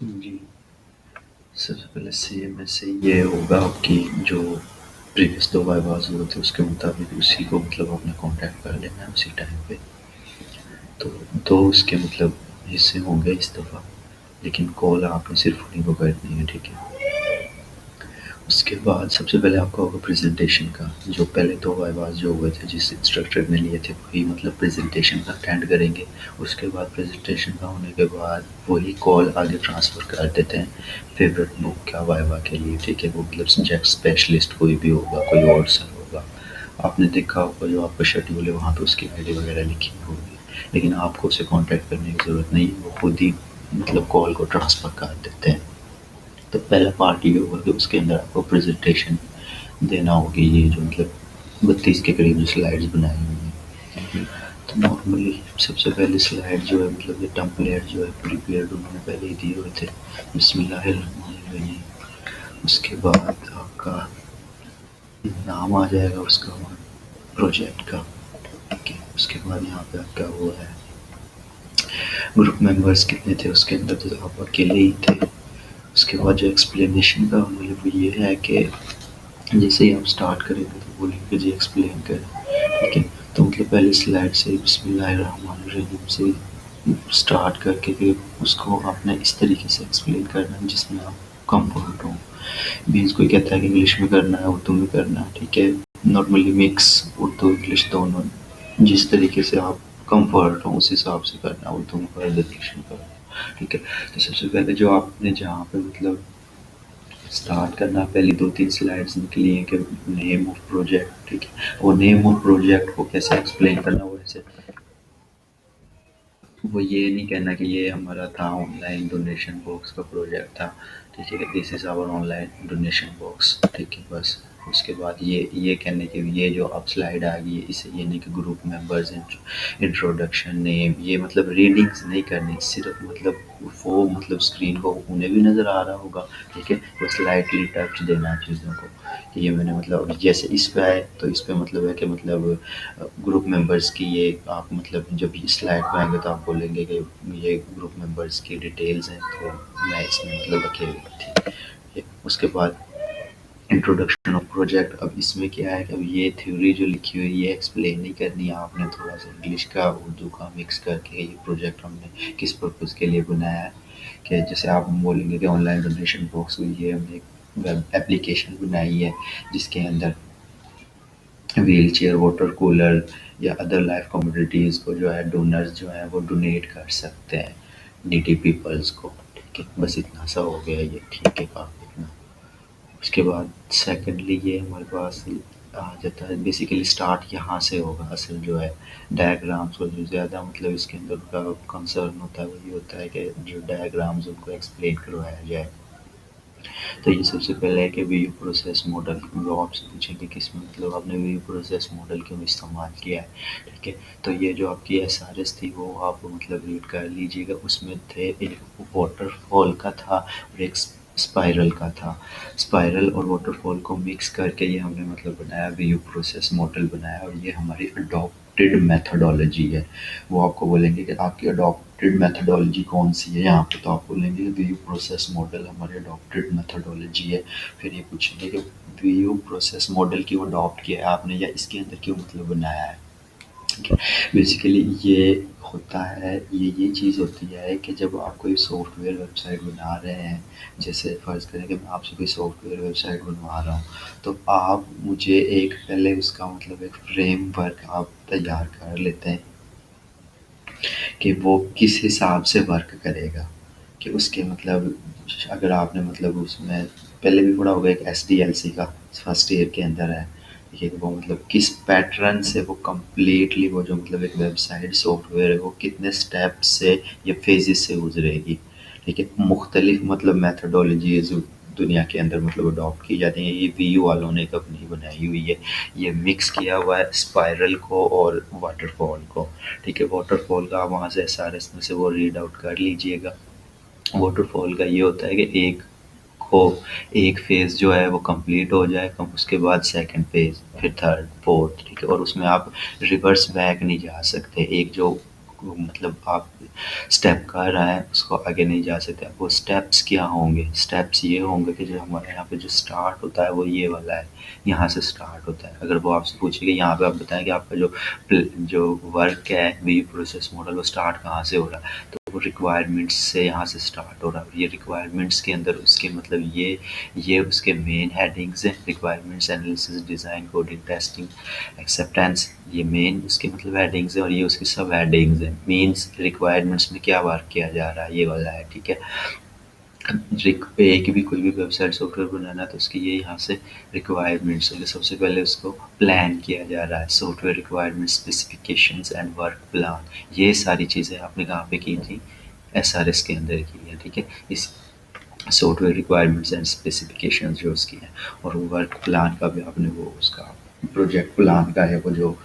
जी, सबसे पहले सेम ऐसे ये होगा कि जो प्रीवियस 2 वाइवाज़ हुए थे उसके मुताबिक उसी को मतलब आपने कॉन्टैक्ट कर लेना है उसी टाइम पे। तो 2 उसके मतलब हिस्से होंगे इस दफ़ा, लेकिन कॉल आपने सिर्फ़ उन्हीं को करनी है, ठीक है? उसके बाद सबसे पहले आपका होगा प्रेजेंटेशन का। जो पहले 2 वाइवाज़ जो हुए थे जिस इंस्ट्रक्टर ने लिए थे वही मतलब प्रेजेंटेशन का अटेंड करेंगे। उसके बाद प्रेजेंटेशन का होने के बाद वही कॉल आगे ट्रांसफ़र कर देते हैं फेवरेट बुक का वाइवा के लिए, ठीक है? वो मतलब सब्जेक्ट स्पेशलिस्ट कोई भी होगा, कोई और सर होगा। आपने देखा होगा जो आपका शेड्यूल है वहाँ पे उसकी आईडी वगैरह लिखी होगी, लेकिन आपको उसे कॉन्टैक्ट करने की ज़रूरत नहीं है, वो खुद ही मतलब कॉल को ट्रांसफ़र कर देते हैं। तो पहला पार्ट ये होगा कि उसके अंदर आपको प्रेजेंटेशन देना होगी, ये जो मतलब 32 के करीब जो स्लाइड्स बनाई हुई हैं। तो नॉर्मली सबसे पहली स्लाइड जो है मतलब ये टेम्पलेट जो है प्रिपेयर्ड उन्होंने पहले ही दिए हुए थे, बिस्मिल्लाहिर्रहमानिर्रहीम। उसके बाद आपका नाम आ जाएगा उसका प्रोजेक्ट का, ठीक है? उसके बाद यहाँ पे आपका वो है ग्रुप मेंबर्स कितने थे उसके अंदर, तो आप अकेले ही थे। उसके बाद जो एक्सप्लेनेशन का मतलब वो ये है कि जैसे ही आप स्टार्ट करेंगे तो बोलेंगे जी एक्सप्लेन करें, ठीक है? तो मतलब पहली स्लाइड से बिस्मिल्लाहिर्रहमानिर्रहीम से स्टार्ट करके फिर उसको आपने इस तरीके से एक्सप्लेन करना है जिसमें आप कंफर्ट हो। मीन्स कोई कहता है कि इंग्लिश में करना है, उर्दू में करना है, ठीक है? नॉर्मली मिक्स उर्दू इंग्लिश दोनों, जिस तरीके से आप कंफर्ट हो उस हिसाब से करना है, उर्दू में कर दो इंग्लिश में कर दो, ठीक है? तो सबसे पहले जो आपने जहाँ पे मतलब स्टार्ट करना, पहली 2-3 स्लाइड्स निकली हैं कि नेम ऑफ प्रोजेक्ट, ठीक है? वो नेम ऑफ प्रोजेक्ट को कैसे एक्सप्लेन करना, वो ऐसे वो ये नहीं कहना कि ये हमारा था ऑनलाइन डोनेशन बॉक्स का प्रोजेक्ट था, ठीक है? This is our online donation box, ठीक है? बस उसके बाद ये कहने की ये जो अब स्लाइड आ गई है इसे ये नहीं कि ग्रुप मेंबर्स इंट्रोडक्शन नेम, ये मतलब रीडिंग्स नहीं करनी, सिर्फ मतलब वो मतलब स्क्रीन को उन्हें भी नज़र आ रहा होगा, ठीक है? तो स्लाइटली टच देना है चीज़ों को कि ये मैंने मतलब जैसे इस पे आए तो इस पे मतलब है कि मतलब ग्रुप मेंबर्स की ये आप मतलब जब ये स्लाइड पे आएंगे तो आप बोलेंगे कि ये ग्रुप मेंबर्स की डिटेल्स हैं, तो मैं इसमें मतलब अकेले थी, ठीक है? उसके बाद इंट्रोडक्शन ऑफ प्रोजेक्ट, अब इसमें क्या है कि अब ये थ्योरी जो लिखी हुई है ये एक्सप्लेन नहीं करनी है आपने, थोड़ा सा इंग्लिश का उर्दू का मिक्स करके ये प्रोजेक्ट हमने किस पर्पज़ के लिए बनाया है। कि जैसे आप बोलेंगे कि ऑनलाइन डोनेशन बॉक्स हुई है, हमने एक वेब एप्लीकेशन बनाई है जिसके अंदर व्हील चेयर, वाटर कूलर या अदर लाइफ कमोडिटीज़ को जो है डोनर्स जो हैं वो डोनेट कर सकते हैं नीडी पीपल्स को, ठीक है? बस इतना सा हो गया ये, ठीक है? काफ़ी इतना। उसके बाद सेकेंडली ये हमारे पास आ जाता है, बेसिकली स्टार्ट यहाँ से होगा असल जो है डायग्राम्स को जो ज़्यादा मतलब इसके अंदर उनका कंसर्न होता है वो ये होता है कि जो डायग्राम्स उनको एक्सप्लेन करवाया जाए। तो ये सबसे पहले है कि वीयू प्रोसेस मॉडल, वो आपसे पूछेंगे कि इसमें मतलब आपने वीयू प्रोसेस मॉडल क्यों इस्तेमाल किया है, ठीक है? तो ये जो आपकी एसआरएस थी वो आप मतलब रीड कर लीजिएगा, उसमें थे एक वाटरफॉल का था और एक स्पाइरल का था। स्पाइरल और वाटरफॉल को मिक्स करके ये हमने मतलब बनाया वीयू प्रोसेस मॉडल बनाया, और ये हमारी अडॉप्टेड मेथोडोलॉजी है। वो आपको बोलेंगे कि आपकी अडॉप्टेड मेथोडोलॉजी कौन सी है यहाँ पे, तो आप बोलेंगे वीयू प्रोसेस मॉडल हमारी अडॉप्टेड मेथोडोलॉजी है। फिर ये पूछेंगे कि वीयू प्रोसेस मॉडल क्यों अडॉप्ट किया है आपने या इसके अंदर क्यों मतलब बनाया है, ठीक है? बेसिकली ये होता है, ये चीज़ होती है कि जब आप कोई सॉफ्टवेयर वेबसाइट बना रहे हैं, जैसे फ़र्ज़ करें कि मैं आपसे कोई सॉफ्टवेयर वेबसाइट बनवा रहा हूँ, तो आप मुझे एक पहले उसका मतलब एक फ्रेमवर्क आप तैयार कर लेते हैं कि वो किस हिसाब से वर्क करेगा, कि उसके मतलब अगर आपने मतलब उसमें पहले भी पढ़ा होगा एक एसडीएलसी का फर्स्ट ईयर के अंदर है, ठीक है? कि वो मतलब किस पैटर्न से वो कंप्लीटली वो जो मतलब एक वेबसाइट सॉफ्टवेयर है वो कितने स्टेप्स से या फेजेस से गुजरेगी, ठीक है? मुख्तलिफ मतलब मैथडोलॉजीज दुनिया के अंदर मतलब अडॉप्ट की जाती हैं, ये वीयू वालों ने एक अपनी बनाई हुई है। ये मिक्स किया हुआ है स्पाइरल को और वाटरफॉल को, ठीक है? वाटरफॉल का आप वहाँ से एसआरएस में से वो रीड आउट कर लीजिएगा। वाटरफॉल का ये होता है कि को एक फ़ेज़ जो है वो कंप्लीट हो जाए, कम उसके बाद सेकंड फ़ेज़, फिर थर्ड, फोर्थ, ठीक है? और उसमें आप रिवर्स बैक नहीं जा सकते। एक जो वो मतलब आप स्टेप कर रहा है उसको आगे नहीं जा सकते। वो स्टेप्स क्या होंगे? स्टेप्स ये होंगे कि जो हमारे यहाँ पे जो स्टार्ट होता है वो ये वाला है, यहाँ से स्टार्ट होता है। अगर वो आपसे पूछे कि यहाँ पे आप बताएं कि आपका जो वर्क है वी प्रोसेस मॉडल वो स्टार्ट कहाँ से हो रहा है, तो वो रिक्वायरमेंट्स से यहाँ से स्टार्ट हो रहा है। ये रिक्वायरमेंट्स के अंदर उसके मतलब ये उसके मेन हेडिंग्स हैं, requirements analysis design coding testing acceptance, ये मेन उसके मतलब हेडिंग्स हैं और ये उसकी सब हेडिंग्स हैं। मीन्स रिक्वायरमेंट्स में क्या वर्क किया जा रहा है ये वाला है, ठीक है। एक भी कोई भी वेबसाइट सॉफ्टवेयर बनाना है तो उसकी ये यहाँ से रिक्वायरमेंट्स है कि सबसे पहले उसको प्लान किया जा रहा है, software requirement specifications and work plan. ये सारी चीज़ें आपने कहाँ पे की थी? एसआरएस के अंदर की है, ठीक है। इस सॉफ्टवेयर रिक्वायरमेंट्स एंड स्पेसिफिकेशंस जो उसकी हैं, और वर्क प्लान का भी आपने वो उसका प्रोजेक्ट प्लान का है वो जो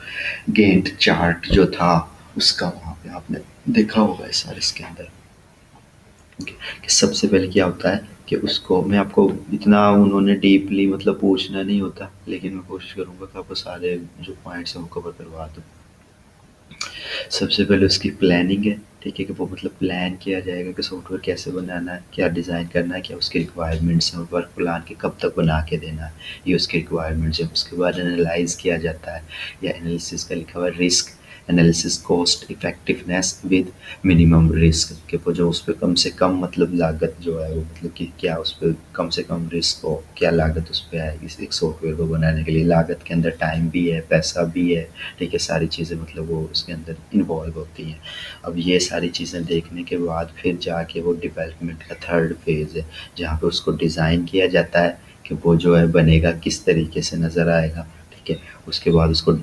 गेंट चार्ट जो था उसका वहाँ पे आपने देखा होगा एसआरएस के अंदर। कि सबसे पहले क्या होता है कि उसको मैं आपको इतना उन्होंने डीपली मतलब पूछना नहीं होता, लेकिन मैं कोशिश करूँगा कि आपको सारे जो पॉइंट्स हैं वो कवर करवा दूँ। सबसे पहले उसकी प्लानिंग है, ठीक है, कि वो मतलब प्लान किया जाएगा कि सॉफ्टवेयर कैसे बनाना है, क्या डिज़ाइन करना है, क्या उसकी रिक्वायरमेंट्स हैं और वर्क प्लान के कब तक बना के देना है, ये उसकी रिक्वायरमेंट्स हैं। उसके बाद एनालाइज़ किया जाता है या एनालिसिस का लिखा हुआ है risk analysis cost effectiveness with minimum risk, कि वो जो उस पर कम से कम मतलब लागत जो है वो मतलब कि क्या उस पर कम से कम रिस्क हो, क्या लागत उस पर आएगी एक सॉफ्टवेयर को बनाने के लिए। लागत के अंदर टाइम भी है, पैसा भी है, ठीक है, सारी चीज़ें मतलब वो उसके अंदर इन्वॉल्व होती हैं। अब ये सारी चीज़ें देखने के बाद फिर जाके वो डेवलपमेंट का थर्ड फेज़ है जहाँ पे उसको डिज़ाइन किया जाता है कि वो जो है बनेगा किस तरीके से नज़र आएगा, ठीक है। उसके बाद उसको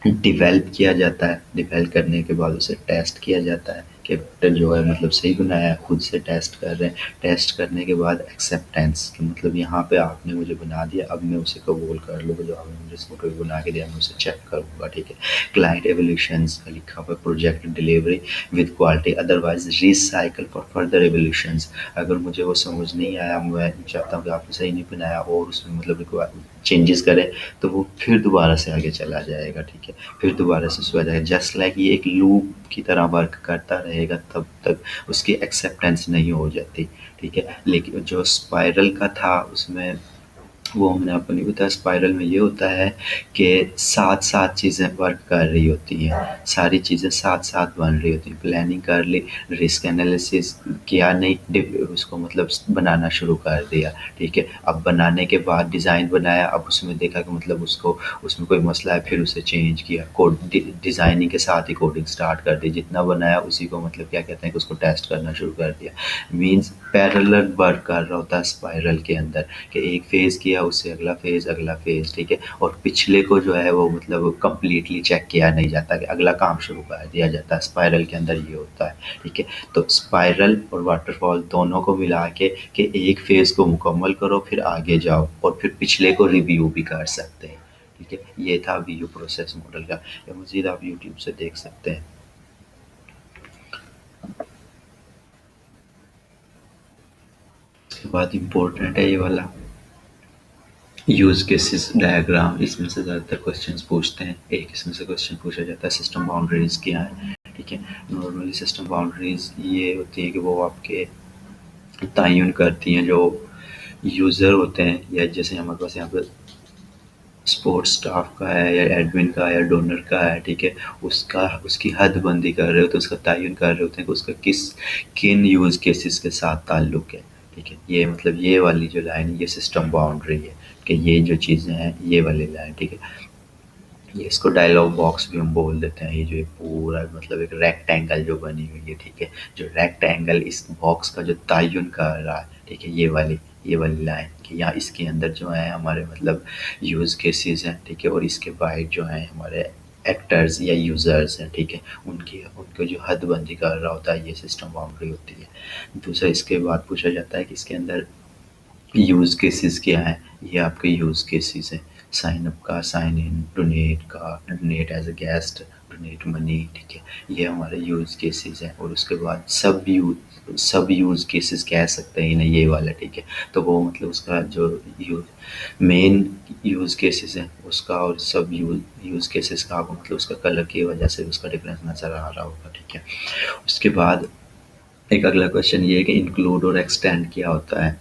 डिवेल्प किया जाता है, डिवेल्प करने के बाद उसे टेस्ट किया जाता है कि जो है मतलब सही बनाया है, खुद से टेस्ट कर रहे हैं। टेस्ट करने के बाद एक्सेप्टेंस कि मतलब यहाँ पे आपने मुझे बना दिया, अब मैं उसे कबूल कर लूँगा, जो आपने मुझे सॉफ्टवेयर बना के दिया मैं उसे चेक करूँगा, ठीक है। क्लाइंट एवोल्यूशंस का लिखा हुआ है project delivery with quality otherwise recycle for further evolutions. अगर मुझे वो समझ नहीं आया, मैं चाहता हूँ कि आपने सही नहीं बनाया और उसमें मतलब चेंजेस करें, तो वो फिर दोबारा से आगे चला जाएगा, ठीक है। फिर दोबारा से उसको आ जाएगा, जस्ट लाइक ये एक लूप की तरह वर्क करता रहेगा तब तक उसकी एक्सेप्टेंस नहीं हो जाती, ठीक है। लेकिन जो स्पाइरल का था उसमें वो मैंने आपको नहीं बताया, स्पाइरल में ये होता है कि साथ-साथ चीज़ें वर्क कर रही होती हैं, सारी चीज़ें साथ-साथ बन रही होती हैं। प्लानिंग कर ली, रिस्क एनालिसिस किया नहीं, उसको मतलब बनाना शुरू कर दिया, ठीक है। अब बनाने के बाद डिज़ाइन बनाया, अब उसमें देखा कि मतलब उसको उसमें कोई मसला है, फिर उसे चेंज किया, कोड डिज़ाइनिंग के साथ ही कोडिंग स्टार्ट कर दी, जितना बनाया उसी को मतलब क्या कहते हैं कि उसको टेस्ट करना शुरू कर दिया। मीन्स पैरेलल वर्क कर रहा होता है स्पाइरल के अंदर, कि एक फ़ेज़ किया उससे अगला फ़ेज़, ठीक है। और पिछले को जो है वो मतलब कंप्लीटली चेक किया नहीं जाता कि अगला काम शुरू कर दिया जाता है। स्पाइरल के अंदर ये होता है, ठीक है। तो स्पाइरल और वाटरफॉल दोनों को मिला के कि एक फ़ेज़ को मुकम्मल करो फिर आगे जाओ और फिर पिछले को रिव्यू भी कर सकते हैं, ठीक है। ये था वीयू प्रोसेस मॉडल का, या मज़ीद आप यूट्यूब से देख सकते हैं। उसके बाद इम्पोर्टेंट है ये वाला यूज़ केसेस डायग्राम, इसमें से ज़्यादातर क्वेश्चंस पूछते हैं। एक इसमें से क्वेश्चन पूछा जाता है सिस्टम बाउंड्रीज़ क्या है, ठीक है। नॉर्मली सिस्टम बाउंड्रीज़ ये होती है कि वो आपके तयन करती हैं जो यूज़र होते हैं, या जैसे हमारे पास यहाँ पर सपोर्ट स्टाफ का है या एडमिन का या डोनर का है, ठीक है। उसका उसकी हदबंदी कर रहे होते हैं, उसका तयन कर रहे होते हैं कि उसका किन यूज़ केसेस के साथ ताल्लुक़ है, ठीक है। ये मतलब ये वाली जो लाइन है ये सिस्टम बाउंड्री है कि ये जो चीज़ें हैं ये वाली लाइन, ठीक है। ये इसको डायलॉग बॉक्स भी हम बोल देते हैं। ये जो पूरा मतलब एक रेक्टेंगल जो बनी हुई है, ठीक है, जो रेक्टेंगल इस बॉक्स का जो तयन कर रहा है, ठीक है, ये वाली लाइन कि यहाँ इसके अंदर जो है हमारे मतलब यूज़ केसेस हैं, ठीक है, और इसके बाहर जो है हमारे एक्टर्स या यूज़र्स हैं, ठीक है, उनकी उनको जो हदबंदी कर रहा होता है ये सिस्टम बाउंड्री होती है। दूसरा इसके बाद पूछा जाता है कि इसके अंदर यूज़ केसेस क्या हैं? ये आपके यूज़ केसेस हैं। साइन अप का, साइन इन, डोनेट का, donate as a guest, donate money, ठीक है, ये हमारे यूज़ केसेस हैं। और उसके बाद सब यूज़ केसेस कह सकते हैं इन्हें, ये वाला, ठीक है। तो वो मतलब उसका जो मेन यूज़ केसेस हैं उसका और सब यूज़ केसेस का आपको मतलब उसका कलर की वजह से उसका डिफरेंस नज़र आ रहा होगा, ठीक है। उसके बाद एक अगला क्वेश्चन ये है कि इंक्लूड और एक्सटेंड क्या होता है।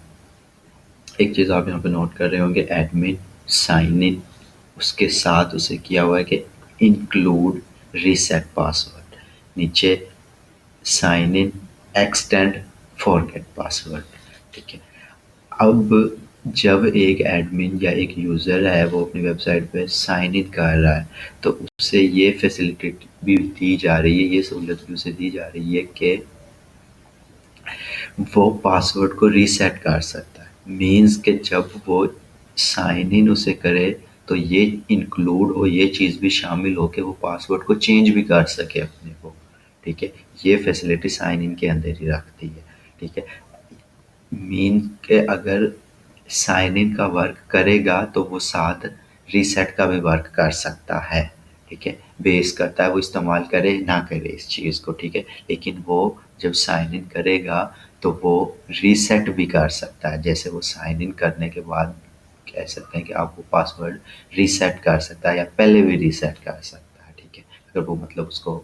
एक चीज़ आप यहाँ पे नोट कर रहे होंगे, एडमिन साइन इन, उसके साथ उसे किया हुआ है कि इंक्लूड रीसेट पासवर्ड, नीचे sign in extend forget password, ठीक है। अब जब एक एडमिन या एक यूज़र है वो अपनी वेबसाइट पे साइन इन कर रहा है तो उसे ये फैसिलिटी भी दी जा रही है, ये सहूलत भी उसे दी जा रही है कि वो पासवर्ड को रीसेट कर सकता है। मीन्स कि जब वो साइन इन उसे करे तो ये इंक्लूड और ये चीज़ भी शामिल हो के वो पासवर्ड को चेंज भी कर सके अपने को, ठीक है। ये फैसिलिटी साइन इन के अंदर ही रखती है, ठीक है। मीन के अगर साइन इन का वर्क करेगा तो वो साथ रीसेट का भी वर्क कर सकता है, ठीक है। बेस करता है वो इस्तेमाल करे ना करे इस चीज़ को, ठीक है। लेकिन वो जब साइन इन करेगा तो वो रीसेट भी कर सकता है। जैसे वो साइन इन करने के बाद कह सकते हैं कि आप वो पासवर्ड रीसेट कर सकता है या पहले भी रीसेट कर सकता है, ठीक है। अगर वो मतलब उसको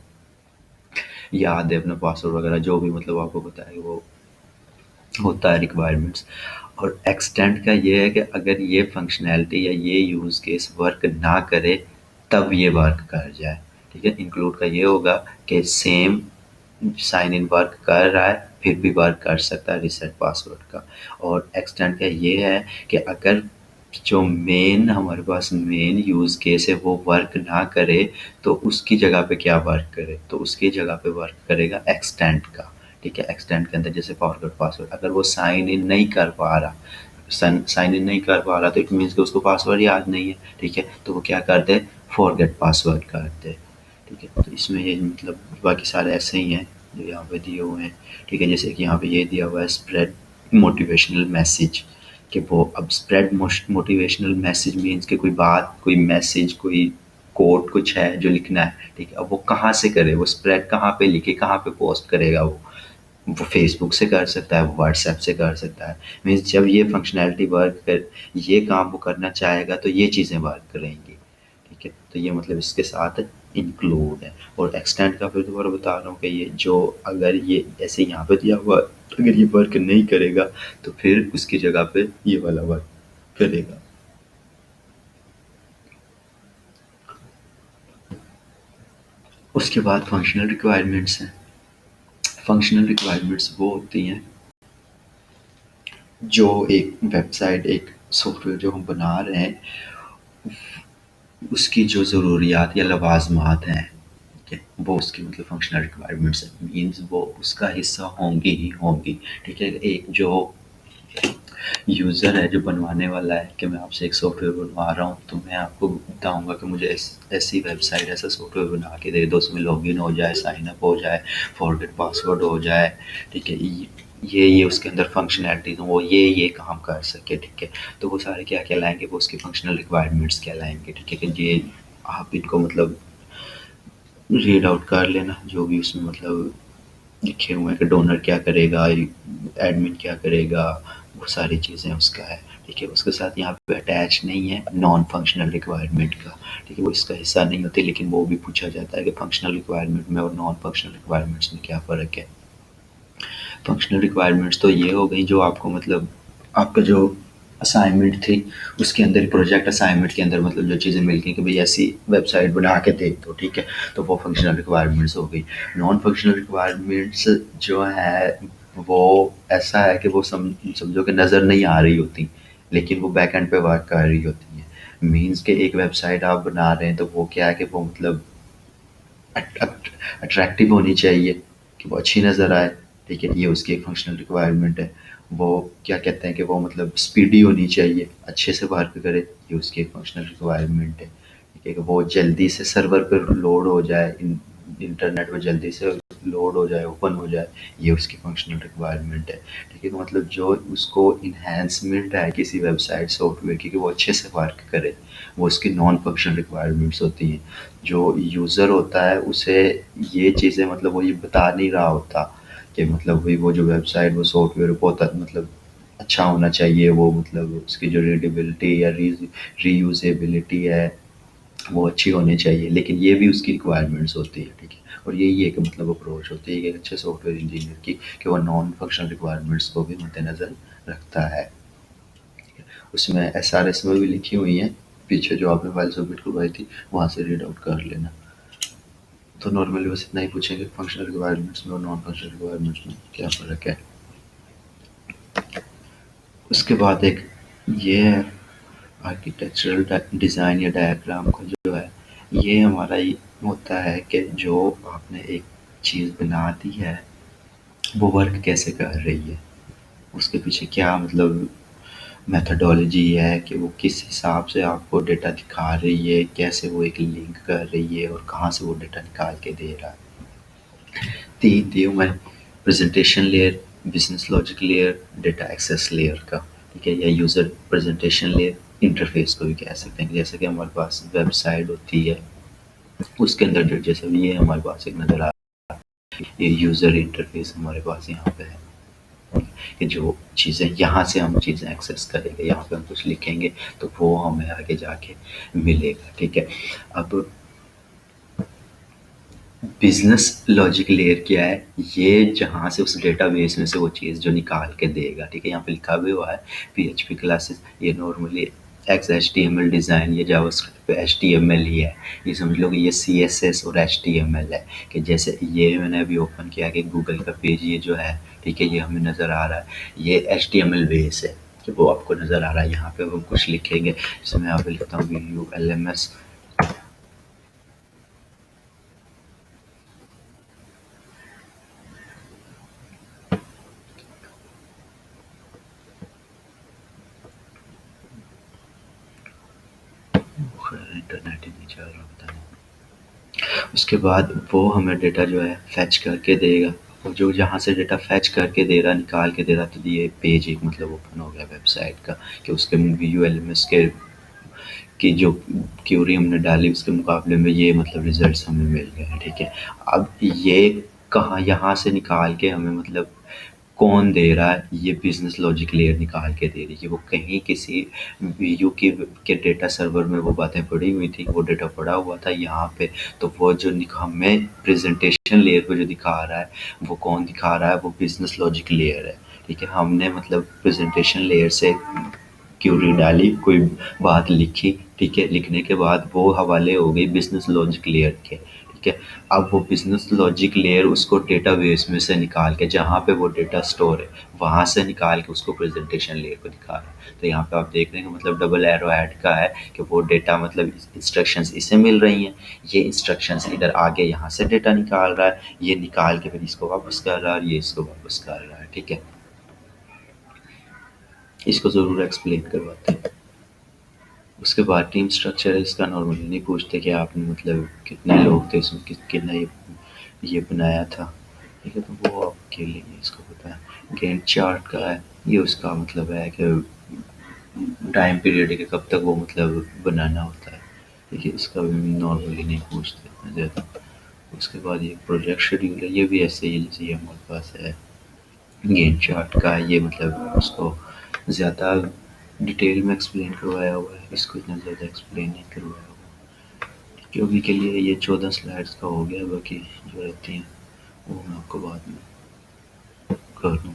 याद है अपना पासवर्ड वगैरह जो भी मतलब आपको पता है वो होता है रिक्वायरमेंट्स। और एक्सटेंड का ये है कि अगर ये फंक्शनैलिटी या ये यूज़ केस वर्क ना करे तब ये वर्क कर जाए, ठीक है। इंक्लूड का ये होगा कि सेम साइन इन वर्क कर रहा है फिर भी वर्क कर सकता है रीसेट पासवर्ड का। और एक्सटेंड का ये है कि अगर जो मेन हमारे पास मेन यूज़ केस है वो वर्क ना करे तो उसकी जगह पे क्या वर्क करे, तो उसकी जगह पे वर्क करेगा एक्सटेंड का, ठीक है। एक्सटेंड के अंदर जैसे फॉरगेट पासवर्ड, अगर वो साइन इन नहीं कर पा रहा, साइन इन नहीं कर पा रहा तो इट मीन्स कि उसको पासवर्ड याद नहीं है, ठीक है। तो वो क्या करते हैं, फॉरगेट पासवर्ड करते हैं, ठीक है। तो इसमें ये मतलब बाकी सारे ऐसे ही हैं जो यहाँ पे दिए हुए हैं, ठीक है। जैसे कि यहाँ पे ये दिया हुआ है स्प्रेड मोटिवेशनल मैसेज, कि वो अब स्प्रेड मोटिवेशनल मैसेज मीन्स कि कोई बात, कोई मैसेज, कोई कोट कुछ है जो लिखना है, ठीक है। अब वो कहाँ से करे, वो स्प्रेड कहाँ पे लिखे, कहाँ पे पोस्ट करेगा, वो फेसबुक से कर सकता है, वो व्हाट्सएप से कर सकता है। मीन्स जब ये फंक्शनैलिटी वर्क कर, ये काम वो करना चाहेगा तो ये चीज़ें वर्क करेंगी, ठीक है। तो ये मतलब इसके साथ इंक्लूड है। और एक्सटेंड का फिर दोबारा बता रहा हूँ कि ये जो अगर ये ऐसे यहाँ पे दिया हुआ अगर ये वर्क नहीं करेगा तो फिर उसकी जगह पे ये वाला वर्क करेगा। उसके बाद फंक्शनल रिक्वायरमेंट्स हैं। फंक्शनल रिक्वायरमेंट्स वो होती हैं जो एक वेबसाइट, एक सॉफ्टवेयर जो हम बना रहे हैं उसकी जो ज़रूरियात या लवाज़मात हैं, ठीक है, वो उसकी मतलब फंक्शनल रिक्वायरमेंट्स हैं। मीन्स वो उसका हिस्सा होंगी ही होंगी, ठीक है। एक जो यूज़र है जो बनवाने वाला है कि मैं आपसे एक सॉफ्टवेयर बनवा रहा हूँ तो मैं आपको बताऊँगा कि मुझे ऐसी वेबसाइट, ऐसा सॉफ्टवेयर बना के दे दो, उसमें लॉगिन हो जाए, साइन अप हो जाए, फॉरगेट पासवर्ड हो जाए, ठीक है। ये उसके अंदर फंक्शनैलिटीज़ वो ये काम कर सके, ठीक है। तो वो सारे क्या कहलाएँगे, वो उसकी फंक्शनल रिक्वायरमेंट्स कहलाएँगे, ठीक है। कि ये आप इनको मतलब रीड आउट कर लेना जो भी उसमें मतलब लिखे हुए हैं कि डोनर क्या करेगा, एडमिन क्या करेगा, वो सारी चीज़ें उसका है, ठीक है। उसके साथ यहाँ पे अटैच नहीं है नॉन फंक्शनल रिक्वायरमेंट का, ठीक है। वो इसका हिस्सा नहीं होती लेकिन वो भी पूछा जाता है कि फंक्शनल रिक्वायरमेंट में और नॉन फंक्शनल रिक्वायरमेंट्स में क्या फ़र्क है। फंक्शनल रिक्वायरमेंट्स तो ये हो गई जो आपको मतलब आपका जो असाइनमेंट थी उसके अंदर, प्रोजेक्ट असाइनमेंट के अंदर मतलब जो चीज़ें मिल गई कि भाई ऐसी वेबसाइट बना के दे दो, ठीक है। तो वो फंक्शनल रिक्वायरमेंट्स हो गई। नॉन फंक्शनल रिक्वायरमेंट्स जो है वो ऐसा है कि वो समझो कि नज़र नहीं आ रही होती लेकिन वो बैक एंड पे वर्क कर रही होती है। मीन्स कि एक वेबसाइट आप बना रहे हैं तो वो क्या है कि वो मतलब अट्रैक्टिव होनी चाहिए कि वो अच्छी नज़र आए, ठीक है। ये उसकी एक फंक्शनल रिक्वायरमेंट है। वो क्या कहते हैं कि वो मतलब स्पीडी होनी चाहिए, अच्छे से वर्क करे, ये उसकी एक फंक्शनल रिक्वायरमेंट है, ठीक है। कि वो जल्दी से सर्वर पर लोड हो जाए, इंटरनेट पर जल्दी से लोड हो जाए, ओपन हो जाए, ये उसकी फंक्शनल रिक्वायरमेंट है। ठीक है, तो मतलब जो उसको इन्हांसमेंट है किसी वेबसाइट सॉफ्टवेयर की कि वो अच्छे से वर्क करे, वो उसकी नॉन फंक्शनल रिक्वायरमेंट्स होती हैं। जो यूज़र होता है उसे ये चीज़ें मतलब वो ये बता नहीं रहा होता कि मतलब वही वो जो वेबसाइट वो सॉफ्टवेयर बहुत मतलब अच्छा होना चाहिए, वो मतलब उसकी जो रीडेबिलिटी या रीयूजेबिलिटी है वो अच्छी होनी चाहिए, लेकिन ये भी उसकी रिक्वायरमेंट्स होती है। ठीक है, और यही एक मतलब अप्रोच होती है कि एक अच्छे सॉफ्टवेयर इंजीनियर की कि वो नॉन फंक्शनल रिक्वायरमेंट्स को भी मद्देनज़र रखता है। उसमें एसआरएस में भी लिखी हुई हैं, पीछे जो आपने फाइल सबमिट करवाई थी वहाँ से रीड आउट कर लेना। तो नॉर्मली बस इतना ही पूछेंगे, फंक्शनल रिक्वायरमेंट्स में और नॉन फंक्शनल रिक्वायरमेंट्स में क्या फ़र्क है। उसके बाद एक ये है आर्किटेक्चरल डिज़ाइन या डायग्राम का जो है, ये हमारा ये होता है कि जो आपने एक चीज़ बना दी है वो वर्क कैसे कर रही है, उसके पीछे क्या मतलब मेथडोलॉजी है कि वो किस हिसाब से आपको डेटा दिखा रही है, कैसे वो एक लिंक कर रही है और कहाँ से वो डेटा निकाल के दे रहा है। तीन दिए हुए हैं, presentation layer, business logic layer, data access layer का। ठीक है, या यूज़र प्रेजेंटेशन लेयर, इंटरफेस को भी कह सकते हैं। जैसे कि हमारे पास वेबसाइट होती है, उसके अंदर जो जैसे ये हमारे पास एक नज़र आ रहा है, ये यूज़र इंटरफेस हमारे पास यहाँ पे है कि जो चीज़ें यहाँ से हम चीज़ें एक्सेस करेंगे, यहाँ पे हम कुछ लिखेंगे तो वो हमें आगे जाके मिलेगा। ठीक है, अब बिजनेस लॉजिक लेयर क्या है, ये जहाँ से उस डेटाबेस में से वो चीज़ जो निकाल के देगा। ठीक है, यहाँ पे लिखा भी हुआ है पीएचपी क्लासेस, ये normally X H T M L design, ये जावास्क्रिप्ट पे एच टी एम एल ही है। ये समझ लो कि ये सी एस एस और एच टी एम एल है। कि जैसे ये मैंने अभी ओपन किया कि गूगल का पेज ये जो है, ठीक है, ये हमें नज़र आ रहा है, ये H T M L base है कि वो आपको नज़र आ रहा है। यहाँ पे हम कुछ लिखेंगे, जैसे मैं यहाँ पे लिखता हूँ V U L M S, internet ही नहीं चल रहा, पता नहीं। उसके बाद वो हमें डेटा जो है फैच करके देगा, और जो जहाँ से डेटा फैच करके दे रहा, निकाल के दे रहा, तो ये पेज एक मतलब ओपन हो गया वेबसाइट का कि उसके V U L M S के की जो क्यूरी हमने डाली उसके मुकाबले में ये मतलब रिजल्ट्स हमें मिल गए हैं। ठीक है, अब ये कहाँ यहाँ से निकाल के हमें मतलब कौन दे रहा है, ये बिजनेस लॉजिक लेयर निकाल के दे रही है। वो कहीं किसी वीयू के डेटा सर्वर में वो बातें पड़ी हुई थी, वो डेटा पड़ा हुआ था यहाँ पे, तो वो जो हमें प्रेजेंटेशन लेयर पे जो दिखा रहा है, वो कौन दिखा रहा है, वो बिजनेस लॉजिक लेयर है। ठीक है, हमने मतलब प्रेजेंटेशन लेयर से क्यूरी डाली, कोई बात लिखी, ठीक है, लिखने के बाद वो हवाले हो गई बिजनेस लॉजिक लेयर के। ठीक है, अब वो बिजनेस लॉजिक लेयर उसको डेटाबेस में से निकाल के, जहाँ पे वो डेटा स्टोर है वहाँ से निकाल के उसको प्रेजेंटेशन लेयर को दिखा रहा है। तो यहाँ पे आप देख रहे हैं कि मतलब डबल एरो ऐड का है कि वो डेटा मतलब इंस्ट्रक्शंस इसे मिल रही हैं, ये इंस्ट्रक्शंस इधर आगे यहाँ से डेटा निकाल रहा है, ये निकाल के फिर इसको वापस कर रहा है और ये इसको वापस कर रहा है। ठीक है, इसको ज़रूर एक्सप्लेन करवाते हैं। उसके बाद टीम स्ट्रक्चर है, इसका नॉर्मली नहीं पूछते कि आपने मतलब कितने लोग थे इसमें, कितना ये बनाया था। ठीक है, तो वो आपके लिए इसको पता है। गैंट चार्ट का है, ये उसका मतलब है कि टाइम पीरियड है कि कब तक वो मतलब बनाना होता है। ठीक है, इसका भी नॉर्मली नहीं पूछते इतना ज़्यादा। उसके बाद ये प्रोजेक्ट शेड्यूल है, ये भी ऐसे ही है जैसे ये हमारे पास है। गैंट चार्ट का है, ये मतलब उसको ज़्यादा डिटेल में एक्सप्लेन करवाया हुआ है, इसको इतना ज़्यादा एक्सप्लेन नहीं करवाया हुआ क्योंकि के लिए ये 14 स्लाइड्स का हो गया, बाकी जो रहती हैं वो मैं आपको बाद में कर दूँ।